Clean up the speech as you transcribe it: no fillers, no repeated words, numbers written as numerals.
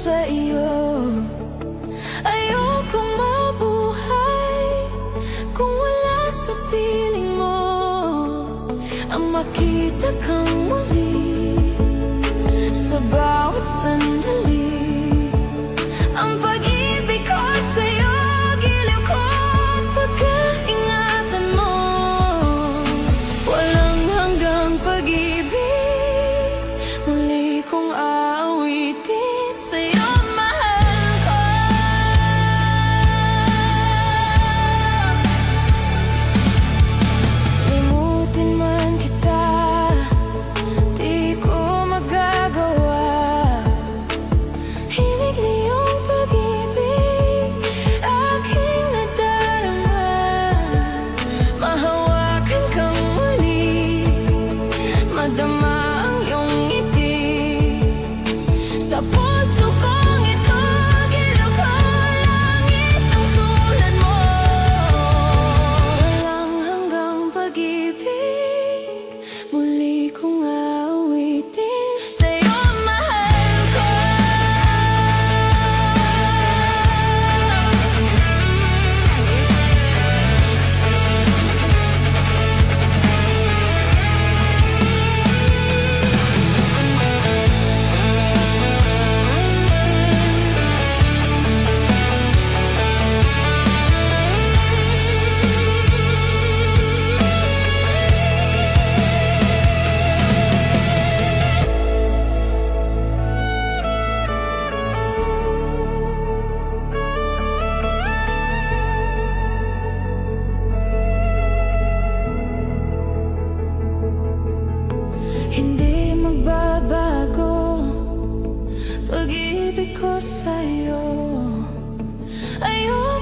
sa iyo. Ayokong mabuhay kung wala sa piling mo. Ang makita kang muli sa bawat sandali. Ang pag-ibig ko sa'yo, giliw ko pagkaingatan mo. Walang hanggang pag-ibig, muli kong aawitin sa'yo, mahal ko. Limutin man kita, di ko magagawa. Hinigliyong pag-ibig, aking nadarama. Mahawakan kang muli, madama ang iyong ngiti. Sa puso kong ito, giliw ko langit ang tulad mo. Walang hanggang pag-ibig, muli kong aawitin sa'yo, mahal ko. Hindi magbabago pag-ibig ko sa'yo. Ayoko